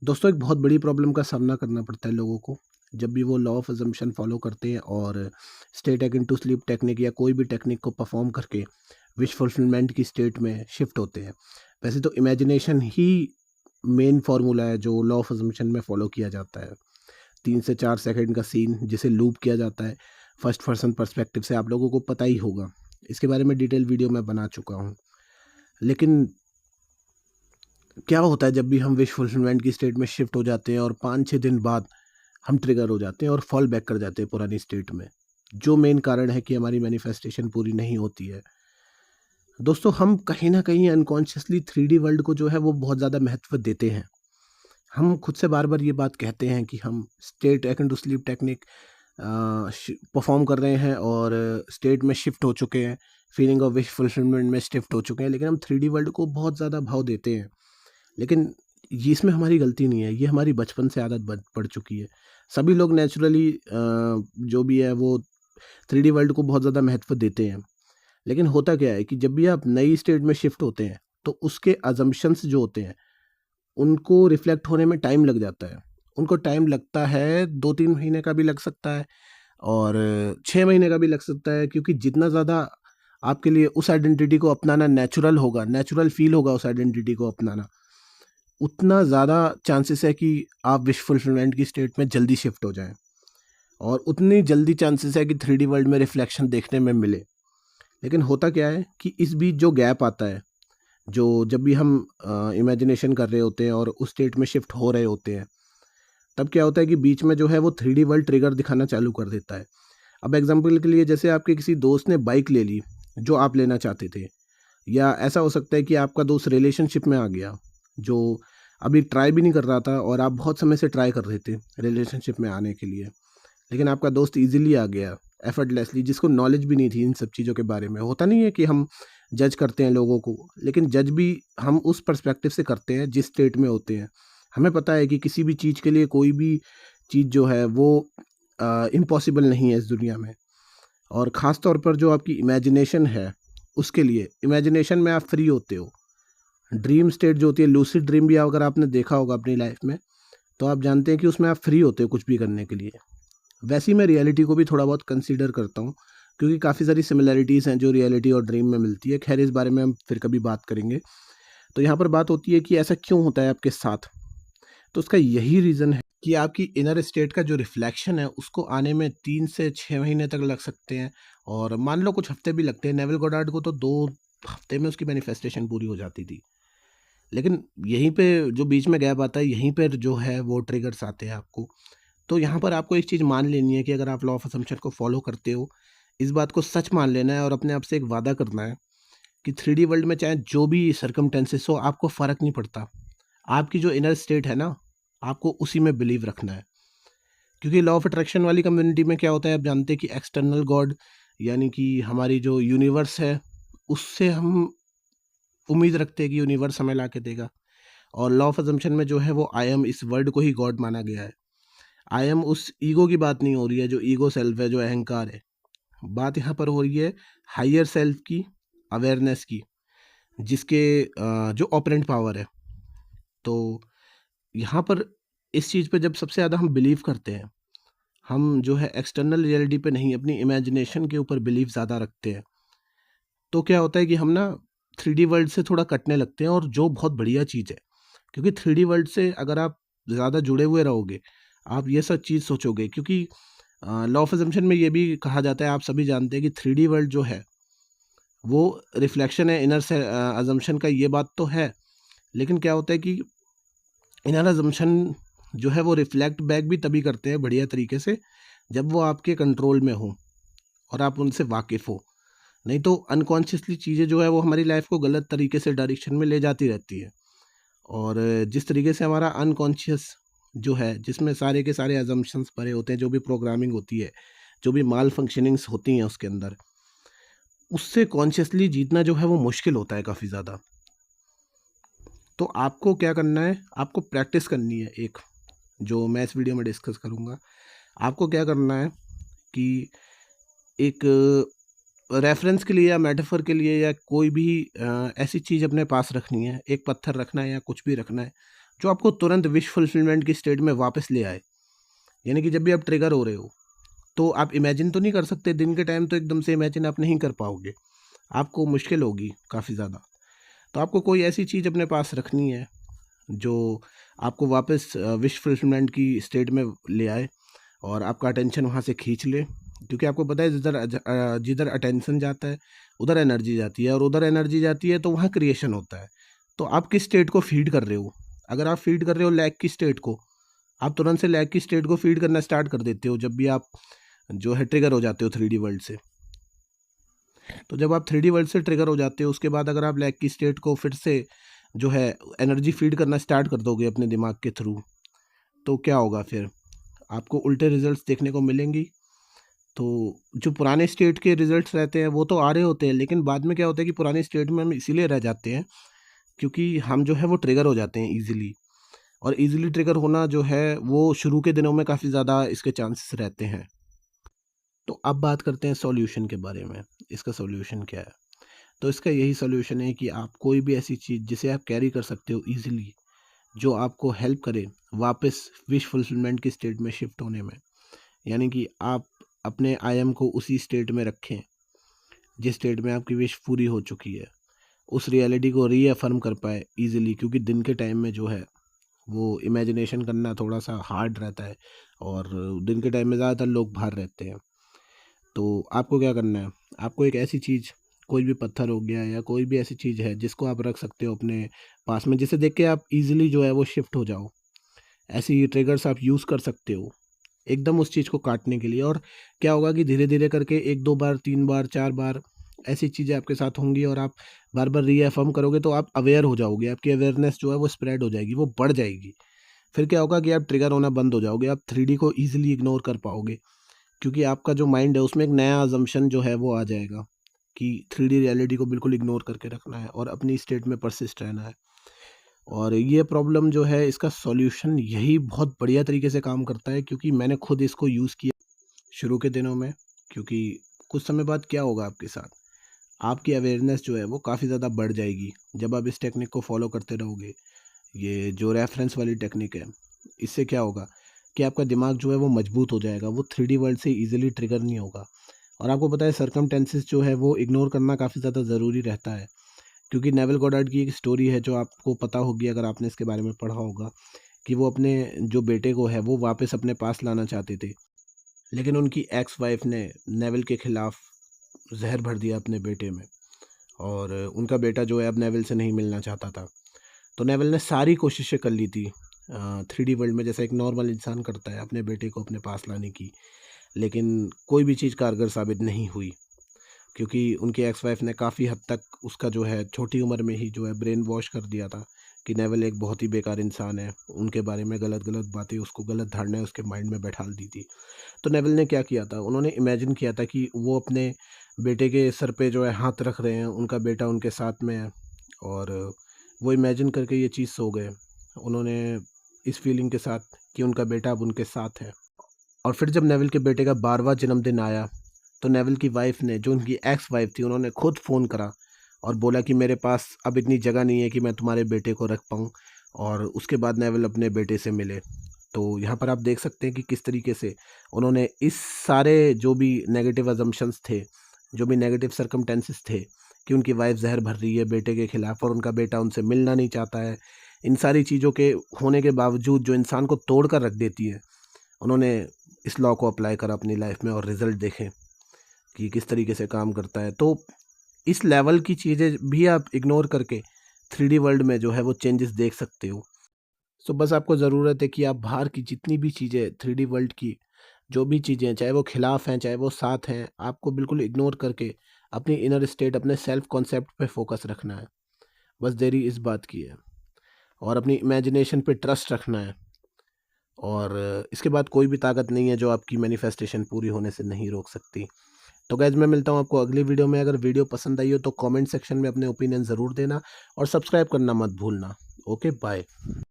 दोस्तों एक बहुत बड़ी प्रॉब्लम का सामना करना पड़ता है लोगों को जब भी वो लॉ ऑफ अजम्पशन फॉलो करते हैं और state again to sleep technique या कोई भी टेक्निक को परफॉर्म करके विश फुलफिलमेंट की स्टेट में शिफ्ट होते हैं। वैसे तो इमेजिनेशन ही मेन फार्मूला है जो लॉ ऑफ अजम्पशन में फॉलो किया जाता है। 3 से 4 सेकंड का सीन जिसे लूप किया जाता है फर्स्ट पर्सन पर्सपेक्टिव से, आप लोगों को पता ही होगा। इसके बारे में डिटेल वीडियो मैं बना चुका हूँ। लेकिन क्या होता है जब भी हम विश फुलफिलमेंट की स्टेट में शिफ्ट हो जाते हैं और 5-6 दिन बाद हम ट्रिगर हो जाते हैं और फॉल बैक कर जाते हैं पुरानी स्टेट में, जो मेन कारण है कि हमारी मैनिफेस्टेशन पूरी नहीं होती है। दोस्तों हम कहीं ना कहीं अनकॉन्शियसली 3D वर्ल्ड को जो है वो बहुत ज़्यादा महत्व देते हैं। हम खुद से बार बार ये बात कहते हैं कि हम state according to sleep technique perform कर रहे हैं और स्टेट में शिफ्ट हो चुके हैं, फीलिंग ऑफ विश फुलफिलमेंट में शिफ्ट हो चुके हैं, लेकिन हम 3D वर्ल्ड को बहुत ज़्यादा भाव देते हैं। लेकिन ये इसमें हमारी गलती नहीं है, ये हमारी बचपन से आदत बन पड़ चुकी है। सभी लोग नेचुरली जो भी है वो 3D वर्ल्ड को बहुत ज़्यादा महत्व देते हैं। लेकिन होता क्या है कि जब भी आप नई स्टेट में शिफ्ट होते हैं, तो उसके अज़म्पशन्स जो होते हैं, उनको रिफ्लेक्ट होने में टाइम लग जाता है। उनको टाइम लगता है, 2-3 महीने का भी लग सकता है और 6 महीने का भी लग सकता है, क्योंकि जितना ज़्यादा आपके लिए उस आइडेंटिटी को अपनाना नेचुरल होगा, नेचुरल फ़ील होगा उस आइडेंटिटी को अपनाना, उतना ज़्यादा चांसेस है कि आप विश फुलफिलमेंट की स्टेट में जल्दी शिफ्ट हो जाएँ और उतनी जल्दी चांसेस है कि 3D वर्ल्ड में रिफ्लेक्शन देखने में मिले। लेकिन होता क्या है कि इस बीच जो गैप आता है, जो जब भी हम इमेजिनेशन कर रहे होते हैं और उस स्टेट में शिफ्ट हो रहे होते हैं, तब क्या होता है कि बीच में जो है वो 3D वर्ल्ड ट्रिगर दिखाना चालू कर देता है। अब एग्ज़ाम्पल के लिए जैसे आपके किसी दोस्त ने बाइक ले ली, जो आप लेना चाहते थे, या ऐसा हो सकता है कि आपका दोस्त रिलेशनशिप में आ गया, जो अभी ट्राई भी नहीं कर रहा था और आप बहुत समय से ट्राई कर रहे थे रिलेशनशिप में आने के लिए। लेकिन आपका दोस्त ईज़िली आ गया, एफर्टलेसली, जिसको नॉलेज भी नहीं थी इन सब चीज़ों के बारे में। होता नहीं है कि हम जज करते हैं लोगों को, लेकिन जज भी हम उस पर्सपेक्टिव से करते हैं जिस स्टेट में होते हैं। हमें पता है कि किसी भी चीज़ के लिए कोई भी चीज़ जो है वो इम्पॉसिबल नहीं है इस दुनिया में। और ख़ास तौर पर जो आपकी इमेजिनेशन है, उसके लिए इमेजिनेशन में आप फ्री होते हो। ड्रीम स्टेट जो होती है, लूसिड ड्रीम भी अगर आपने देखा होगा अपनी लाइफ में, तो आप जानते हैं कि उसमें आप फ्री होते हो कुछ भी करने के लिए। वैसे ही मैं रियलिटी को भी थोड़ा बहुत कंसीडर करता हूँ, क्योंकि काफ़ी सारी सिमिलैरिटीज़ हैं जो रियलिटी और ड्रीम में मिलती है। खैर इस बारे में हम फिर कभी बात करेंगे। तो यहाँ पर बात होती है कि ऐसा क्यों होता है आपके साथ? तो उसका यही रीज़न है कि आपकी इनर स्टेट का जो रिफ्लेक्शन है उसको आने में 3 से 6 महीने तक लग सकते हैं, और मान लो कुछ हफ्ते भी लगते हैं। नेविल गोडार्ड को तो 2 हफ्ते में उसकी मैनिफेस्टेशन पूरी हो जाती थी। लेकिन यहीं पे जो बीच में गैप आता है, यहीं पर जो है वो ट्रिगर्स आते हैं आपको। तो यहाँ पर आपको एक चीज़ मान लेनी है कि अगर आप लॉ ऑफ असम्पशन को फॉलो करते हो, इस बात को सच मान लेना है और अपने आप से एक वादा करना है कि 3D वर्ल्ड में चाहे जो भी सर्कमटेंसेस हो, आपको फ़र्क नहीं पड़ता। आपकी जो इनर स्टेट है ना, आपको उसी में बिलीव रखना है। क्योंकि लॉ ऑफ अट्रैक्शन वाली कम्युनिटी में क्या होता है, आप जानते हैं कि एक्सटर्नल गॉड, यानी कि हमारी जो यूनिवर्स है, उससे हम उम्मीद रखते हैं कि यूनिवर्स हमें ला के देगा। और लॉ ऑफ असम्पशन में जो है वो आई एम, इस वर्ड को ही गॉड माना गया है। आई एम उस ईगो की बात नहीं हो रही है जो ईगो सेल्फ है, जो अहंकार है। बात यहाँ पर हो रही है हायर सेल्फ की, अवेयरनेस की, जिसके जो ऑपरेंट पावर है। तो यहाँ पर इस चीज़ पे जब सबसे ज़्यादा हम बिलीव करते हैं, हम जो है एक्सटर्नल रियलिटी पे नहीं, अपनी इमेजिनेशन के ऊपर बिलीव ज़्यादा रखते हैं, तो क्या होता है कि हम ना 3D वर्ल्ड से थोड़ा कटने लगते हैं, और जो बहुत बढ़िया चीज़ है। क्योंकि 3D वर्ल्ड से अगर आप ज़्यादा जुड़े हुए रहोगे, आप ये सब चीज़ सोचोगे, क्योंकि लॉ ऑफ असम्पशन में ये भी कहा जाता है, आप सभी जानते हैं कि 3D वर्ल्ड जो है वो रिफ्लेक्शन है इनर से अजम्पशन का, ये बात तो है। लेकिन क्या होता है कि इनर अजम्पशन जो है वो रिफ्लेक्ट बैक भी तभी करते हैं बढ़िया तरीके से, जब वो आपके कंट्रोल में हो और आप उनसे वाकिफ़ हो। नहीं तो अनकॉन्शियसली चीज़ें जो है वो हमारी लाइफ को गलत तरीके से डायरेक्शन में ले जाती रहती है। और जिस तरीके से हमारा अनकॉन्शियस जो है, जिसमें सारे के सारे अजम्पशंस भरे होते हैं, जो भी प्रोग्रामिंग होती है, जो भी माल फंक्शनिंग्स होती हैं उसके अंदर, उससे कॉन्शियसली जीतना जो है वो मुश्किल होता है काफ़ी ज़्यादा। तो आपको क्या करना है, आपको प्रैक्टिस करनी है एक, जो मैं इस वीडियो में डिस्कस करूँगा। आपको क्या करना है कि एक रेफरेंस के लिए या मेटाफर के लिए या कोई भी ऐसी चीज़ अपने पास रखनी है, एक पत्थर रखना है या कुछ भी रखना है, जो आपको तुरंत विश फुलफिलमेंट की स्टेट में वापस ले आए। यानी कि जब भी आप ट्रिगर हो रहे हो तो आप इमेजिन तो नहीं कर सकते, दिन के टाइम तो एकदम से इमेजिन आप नहीं कर पाओगे, आपको मुश्किल होगी काफ़ी ज़्यादा। तो आपको कोई ऐसी चीज़ अपने पास रखनी है जो आपको वापस विश फुलफिलमेंट की स्टेट में ले आए और आपका अटेंशन वहाँ से खींच ले। क्योंकि आपको पता है जिधर अटेंशन जाता है उधर एनर्जी जाती है, और उधर एनर्जी जाती है तो वहाँ क्रिएशन होता है। तो आप किस स्टेट को फीड कर रहे हो? अगर आप फीड कर रहे हो लैक की स्टेट को, आप तुरंत से लैक की स्टेट को फीड करना स्टार्ट कर देते हो जब भी आप जो है ट्रिगर हो जाते हो 3D वर्ल्ड से। तो जब आप 3D वर्ल्ड से ट्रिगर हो जाते हो उसके बाद अगर आप लैक की स्टेट को फिर से जो है एनर्जी फीड करना स्टार्ट कर दोगे अपने दिमाग के थ्रू, तो क्या होगा फिर? आपको उल्टे रिजल्ट्स देखने को मिलेंगी। तो जो पुराने स्टेट के रिजल्ट्स रहते हैं वो तो आ रहे होते हैं, लेकिन बाद में क्या होता है कि पुरानी स्टेट में हम इसीलिए रह जाते हैं क्योंकि हम जो है वो ट्रिगर हो जाते हैं ईज़िली। और ईज़िली ट्रिगर होना जो है वो शुरू के दिनों में काफ़ी ज़्यादा इसके चांसेस रहते हैं। तो अब बात करते हैं सॉल्यूशन के बारे में, इसका सॉल्यूशन क्या है? तो इसका यही सॉल्यूशन है कि आप कोई भी ऐसी चीज़ जिसे आप कैरी कर सकते हो ईज़िली, जो आपको हेल्प करे वापस विश फुलफिलमेंट की स्टेट में शिफ्ट होने में। यानी कि आप अपने आई एम को उसी स्टेट में रखें जिस स्टेट में आपकी विश पूरी हो चुकी है। उस रियलिटी को रीअफ़र्म कर पाए ईज़िली, क्योंकि दिन के टाइम में जो है वो इमेजिनेशन करना थोड़ा-सा हार्ड रहता है और दिन के टाइम में ज़्यादातर लोग बाहर रहते हैं। तो आपको क्या करना है, आपको एक ऐसी चीज़, कोई भी पत्थर हो गया या कोई भी ऐसी चीज़ है जिसको आप रख सकते हो अपने पास में, जिसे देख के आप ईज़िली जो है वो शिफ्ट हो जाओ। ऐसी ट्रिगर्स आप यूज़ कर सकते हो एकदम उस चीज़ को काटने के लिए। और क्या होगा कि धीरे-धीरे करके 1-2 बार, 3 बार, 4 बार ऐसी चीज़ें आपके साथ होंगी और आप बार-बार रीअफ़र्म करोगे तो आप अवेयर हो जाओगे, आपकी अवेयरनेस जो है वो स्प्रेड हो जाएगी, वो बढ़ जाएगी। फिर क्या होगा कि आप ट्रिगर होना बंद हो जाओगे, आप 3D को ईज़िली इग्नोर कर पाओगे, क्योंकि आपका जो माइंड है उसमें एक नया असम्पशन जो है वो आ जाएगा कि 3D रियलिटी को बिल्कुल इग्नोर करके रखना है और अपनी स्टेट में परसिस्ट रहना है। और ये प्रॉब्लम जो है इसका सॉल्यूशन यही बहुत बढ़िया तरीके से काम करता है, क्योंकि मैंने खुद इसको यूज़ किया शुरू के दिनों में। क्योंकि कुछ समय बाद क्या होगा आपके साथ, आपकी अवेयरनेस जो है वो काफ़ी ज़्यादा बढ़ जाएगी जब आप इस टेक्निक को फॉलो करते रहोगे। ये जो रेफरेंस वाली टेक्निक है, इससे क्या होगा कि आपका दिमाग जो है वो मजबूत हो जाएगा, वो 3D वर्ल्ड से ईज़िली ट्रिगर नहीं होगा। और आपको पता है सर्कमटेंसेस जो है वो इग्नोर करना काफ़ी ज़्यादा ज़रूरी रहता है, क्योंकि नेविल गॉडार्ड की एक स्टोरी है जो आपको पता होगी अगर आपने इसके बारे में पढ़ा होगा, कि वो अपने जो बेटे को है वो वापस अपने पास लाना चाहते थे, लेकिन उनकी एक्स वाइफ ने नेविल के खिलाफ जहर भर दिया अपने बेटे में, और उनका बेटा जो है अब नेविल से नहीं मिलना चाहता था। तो नेविल ने सारी कोशिशें कर ली थी 3D वर्ल्ड में, जैसा एक नॉर्मल इंसान करता है, अपने बेटे को अपने पास लाने की, लेकिन कोई भी चीज़ कारगर साबित नहीं हुई, क्योंकि उनकी एक्स वाइफ ने काफ़ी हद तक उसका जो है छोटी उम्र में ही जो है ब्रेन वॉश कर दिया था कि नेवल एक बहुत ही बेकार इंसान है, उनके बारे में गलत गलत बातें, उसको गलत धारणाएं उसके माइंड में बैठाल दी थी। तो नेवल ने क्या किया था, उन्होंने इमेजिन किया था कि वो अपने बेटे के सर पे जो है हाथ रख रहे हैं, उनका बेटा उनके साथ में है, और वो इमेजिन करके ये चीज़ सो गए उन्होंने, इस फीलिंग के साथ कि उनका बेटा अब उनके साथ है। और फिर जब नेविल के बेटे का 12वां जन्मदिन आया, तो नेविल की वाइफ ने, जो उनकी एक्स वाइफ थी, उन्होंने खुद फ़ोन करा और बोला कि मेरे पास अब इतनी जगह नहीं है कि मैं तुम्हारे बेटे को रख पाऊँ। और उसके बाद नेविल अपने बेटे से मिले। तो यहाँ पर आप देख सकते हैं कि किस तरीके से उन्होंने इस सारे जो भी नेगेटिव अजम्पशंस थे, जो भी नेगेटिव सर्कमटेंसेस थे, कि उनकी वाइफ जहर भर रही है बेटे के खिलाफ और उनका बेटा उनसे मिलना नहीं चाहता है, इन सारी चीज़ों के होने के बावजूद जो इंसान को तोड़ कर रख देती है, उन्होंने इस लॉ को अप्लाई करा अपनी लाइफ में और रिजल्ट देखें कि किस तरीके से काम करता है। तो इस लेवल की चीज़ें भी आप इग्नोर करके 3D वर्ल्ड में जो है वो चेंजेस देख सकते हो। सो बस आपको ज़रूरत है कि आप बाहर की जितनी भी चीज़ें 3D वर्ल्ड की, जो भी चीज़ें हैं, चाहे वो खिलाफ हैं, चाहे वो साथ हैं, आपको बिल्कुल इग्नोर करके अपनी इनर स्टेट, अपने सेल्फ कॉन्सेप्ट पे फोकस रखना है। बस देरी इस बात की है, और अपनी इमेजिनेशन पे ट्रस्ट रखना है। और इसके बाद कोई भी ताकत नहीं है जो आपकी मैनिफेस्टेशन पूरी होने से नहीं रोक सकती। तो गाइज़, मैं मिलता हूँ आपको अगली वीडियो में। अगर वीडियो पसंद आई हो तो कमेंट सेक्शन में अपने ओपिनियन ज़रूर देना और सब्सक्राइब करना मत भूलना। Okay, bye.